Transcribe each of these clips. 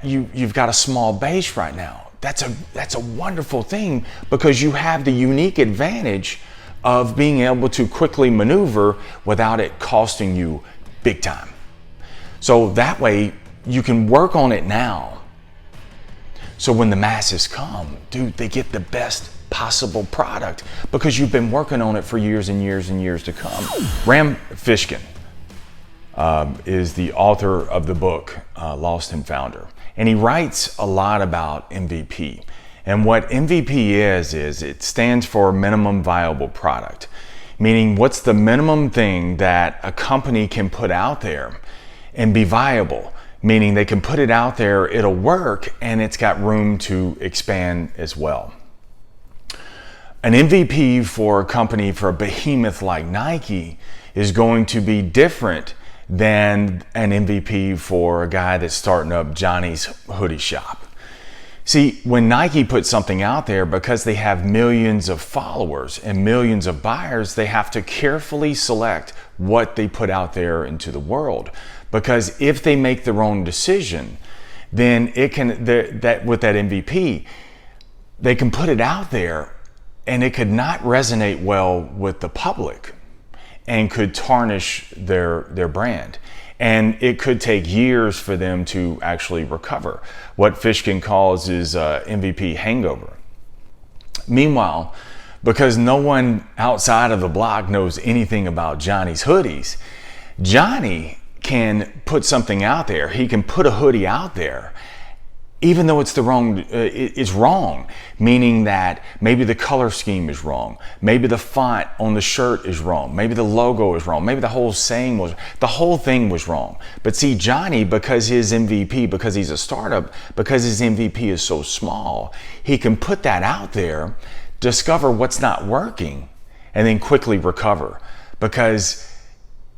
You've got a small base right now. That's a wonderful thing, because you have the unique advantage of being able to quickly maneuver without it costing you big time. So that way you can work on it now. So when the masses come, dude, they get the best possible product because you've been working on it for years and years and years to come. Fishkin is the author of the book, Lost and Founder. And he writes a lot about MVP. And what MVP is it stands for minimum viable product, meaning what's the minimum thing that a company can put out there and be viable, meaning they can put it out there, it'll work, and it's got room to expand as well. An MVP for a company, for a behemoth like Nike, is going to be different than an MVP for a guy that's starting up Johnny's hoodie shop. See, when Nike puts something out there, because they have millions of followers and millions of buyers, they have to carefully select what they put out there into the world. Because if they make the wrong decision, then it can, with that MVP, they can put it out there and it could not resonate well with the public and could tarnish their brand. And it could take years for them to actually recover. What Fishkin calls is MVP hangover. Meanwhile, because no one outside of the block knows anything about Johnny's hoodies, Johnny can put something out there. He can put a hoodie out there, even though it's it's wrong, meaning that maybe the color scheme is wrong, maybe the font on the shirt is wrong, maybe the logo is wrong, maybe the whole thing was wrong. But see, Johnny, because his MVP, because he's a startup, because his MVP is so small, he can put that out there, discover what's not working, and then quickly recover, because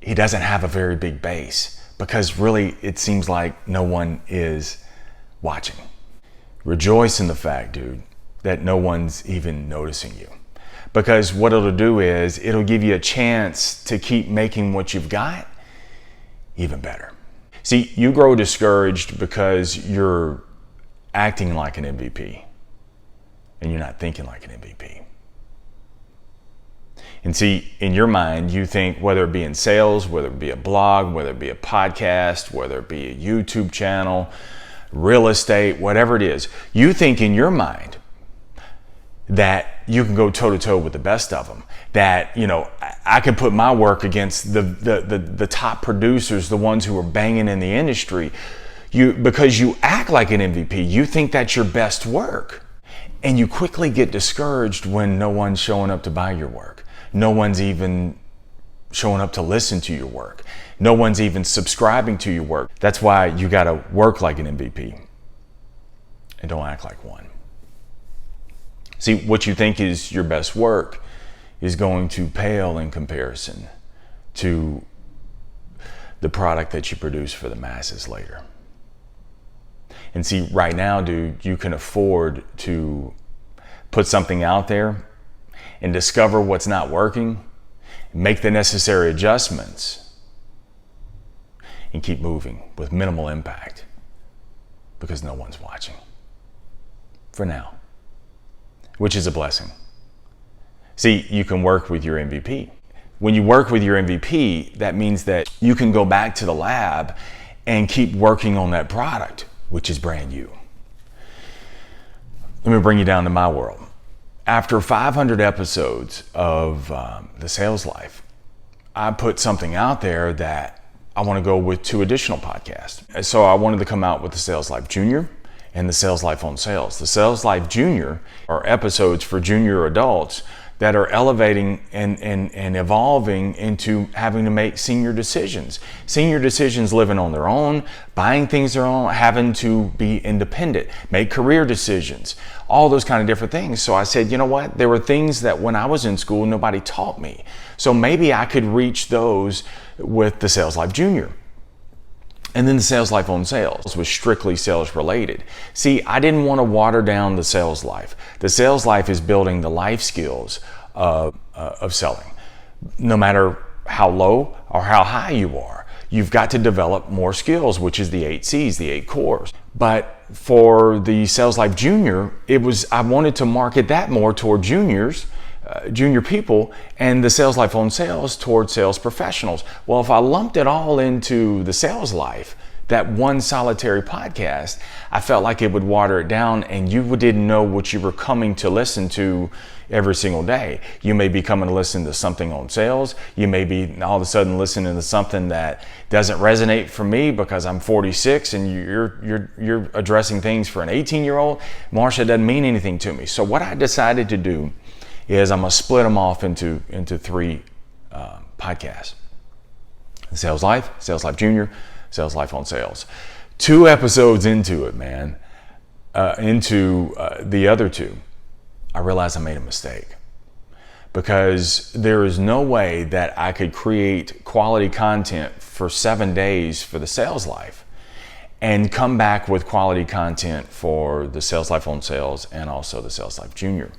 he doesn't have a very big base, because really it seems like no one is watching. Rejoice in the fact, dude, that no one's even noticing you. Because what it'll do is it'll give you a chance to keep making what you've got even better. See, you grow discouraged because you're acting like an MVP and you're not thinking like an MVP. And see, in your mind, you think, whether it be in sales, whether it be a blog, whether it be a podcast, whether it be a YouTube channel, real estate, whatever it is, you think in your mind that you can go toe to toe with the best of them. That, you know, I can put my work against the top producers, the ones who are banging in the industry. Because you act like an MVP, you think that's your best work. And you quickly get discouraged when no one's showing up to buy your work. No one's even showing up to listen to your work. No one's even subscribing to your work. That's why you gotta work like an MVP and don't act like one. See, what you think is your best work is going to pale in comparison to the product that you produce for the masses later. And see, right now, dude, you can afford to put something out there and discover what's not working, make the necessary adjustments, and keep moving with minimal impact, because no one's watching. For now. Which is a blessing. See, you can work with your MVP. When you work with your MVP, that means that you can go back to the lab and keep working on that product, which is brand new. Let me bring you down to my world. After 500 episodes of The Sales Life, I put something out there that I want to go with 2 additional podcasts. So I wanted to come out with The Sales Life Junior and The Sales Life on Sales. The Sales Life Junior are episodes for junior adults that are elevating and evolving into having to make senior decisions. Senior decisions living on their own, buying things their own, having to be independent, make career decisions, all those kind of different things. So I said, you know what? There were things that when I was in school, nobody taught me. So maybe I could reach those with the Sales Life Junior. And then the Sales Life on Sales was strictly sales related. See, I didn't want to water down the sales life. The sales life is building the life skills of selling. No matter how low or how high you are, you've got to develop more skills, which is the 8 C's, the 8 cores. But for the Sales Life Junior, I wanted to market that more toward juniors, junior people, and the Sales Life on Sales toward sales professionals. Well, if I lumped it all into the Sales Life, that one solitary podcast, I felt like it would water it down, and you didn't know what you were coming to listen to every single day. You may be coming to listen to something on sales. You may be all of a sudden listening to something that doesn't resonate for me because I'm 46 and you're addressing things for an 18-year-old. Marsh, it doesn't mean anything to me. So what I decided to do is I'm gonna split them off into 3 podcasts: Sales Life, Sales Life Junior, Sales Life on Sales. 2 episodes into it, man, into the other 2, I realized I made a mistake, because there is no way that I could create quality content for 7 days for the Sales Life and come back with quality content for the Sales Life on Sales and also the Sales Life Junior.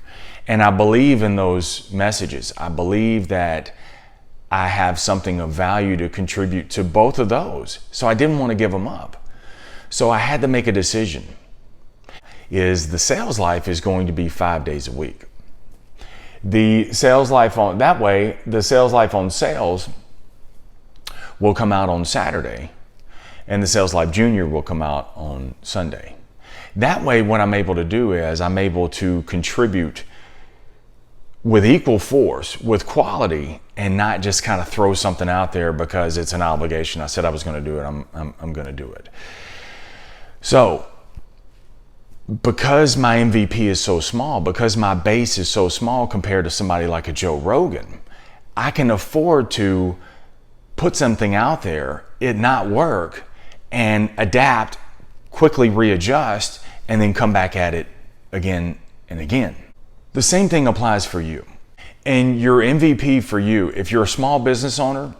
And I believe in those messages. I believe that I have something of value to contribute to both of those. So I didn't want to give them up. So I had to make a decision. The Sales Life is going to be 5 days a week. The Sales Life the Sales Life on Sales will come out on Saturday, and the Sales Life Junior will come out on Sunday. That way, what I'm able to do is I'm able to contribute with equal force, with quality, and not just kind of throw something out there because it's an obligation. I said I was going to do it. I'm going to do it. So, because my MVP is so small, because my base is so small compared to somebody like a Joe Rogan, I can afford to put something out there, it not work, and adapt, quickly readjust, and then come back at it again and again. The same thing applies for you. And your MVP for you, if you're a small business owner,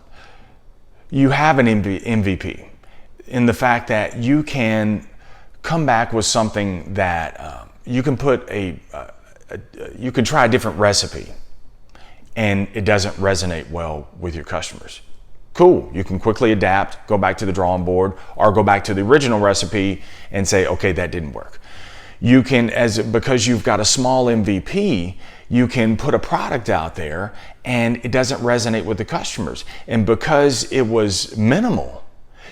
you have an MVP in the fact that you can come back with something that you can you can try a different recipe and it doesn't resonate well with your customers. Cool, you can quickly adapt, go back to the drawing board, or go back to the original recipe and say, okay, that didn't work. You can, because you've got a small MVP, you can put a product out there and it doesn't resonate with the customers. And because it was minimal,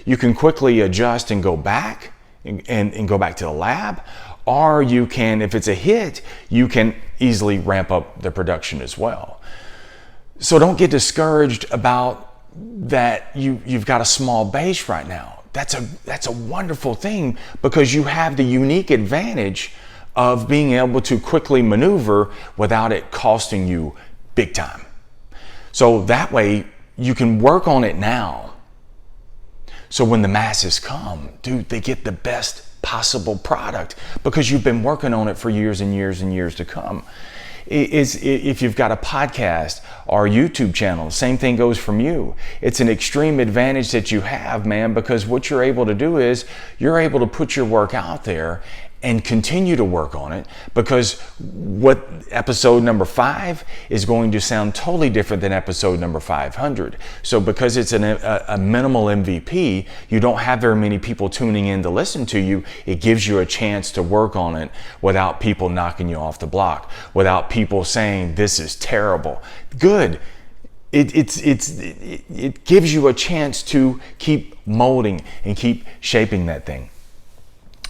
you can quickly adjust and go back and go back to the lab. Or you can, if it's a hit, you can easily ramp up the production as well. So don't get discouraged about that you've got a small base right now. That's a wonderful thing, because you have the unique advantage of being able to quickly maneuver without it costing you big time. So that way you can work on it now. So when the masses come, dude, they get the best possible product because you've been working on it for years and years and years to come. If you've got a podcast or a YouTube channel, same thing goes from you. It's an extreme advantage that you have, man, because what you're able to do is you're able to put your work out there and continue to work on it, because what episode number 5 is going to sound totally different than episode number 500. So because it's a minimal MVP, you don't have very many people tuning in to listen to you. It gives you a chance to work on it without people knocking you off the block, without people saying this is terrible. Good. It gives you a chance to keep molding and keep shaping that thing.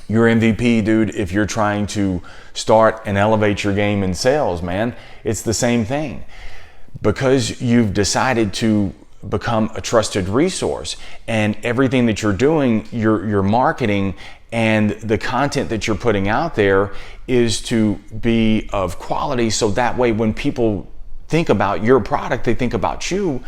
Your MVP, dude, if you're trying to start and elevate your game in sales, man, it's the same thing. Because you've decided to become a trusted resource, and everything that you're doing, your marketing and the content that you're putting out there is to be of quality, so that way when people think about your product, they think about you.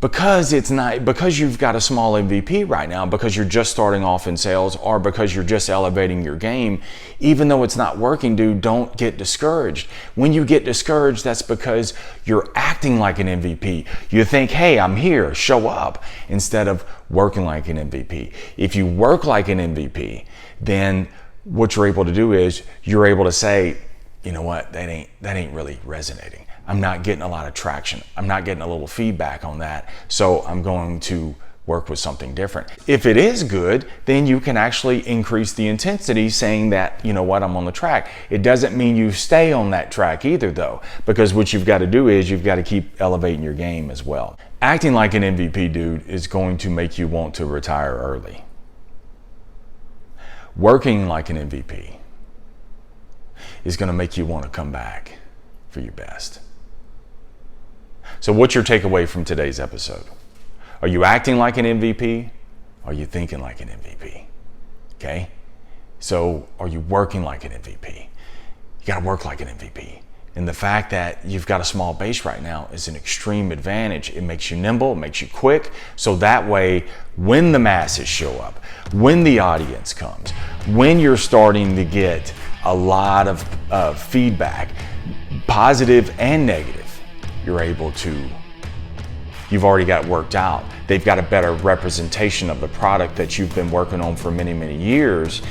Because you've got a small MVP right now, because you're just starting off in sales, or because you're just elevating your game, even though it's not working, dude, don't get discouraged. When you get discouraged, that's because you're acting like an MVP. You think, hey, I'm here, show up, instead of working like an MVP. If you work like an MVP, then what you're able to do is you're able to say, you know what, that ain't really resonating. I'm not getting a lot of traction. I'm not getting a little feedback on that. So I'm going to work with something different. If it is good, then you can actually increase the intensity, saying that, you know what, I'm on the track. It doesn't mean you stay on that track either though, because what you've got to do is you've got to keep elevating your game as well. Acting like an MVP, dude, is going to make you want to retire early. Working like an MVP is going to make you want to come back for your best. So what's your takeaway from today's episode? Are you acting like an MVP? Are you thinking like an MVP? Okay? So are you working like an MVP? You got to work like an MVP. And the fact that you've got a small base right now is an extreme advantage. It makes you nimble, it makes you quick. So that way, when the masses show up, when the audience comes, when you're starting to get a lot of feedback, positive and negative, you're able to, you've already got it worked out. They've got a better representation of the product that you've been working on for many, many years,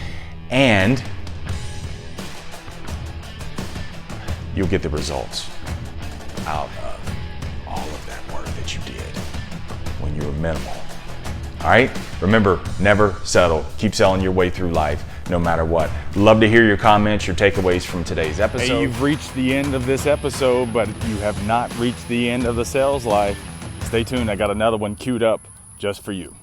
and you'll get the results out of all of that work that you did when you were minimal. All right? Remember, never settle. Keep selling your way through life, no matter what. Love to hear your comments, your takeaways from today's episode. Hey, you've reached the end of this episode, but you have not reached the end of the sales life. Stay tuned, I got another one queued up just for you.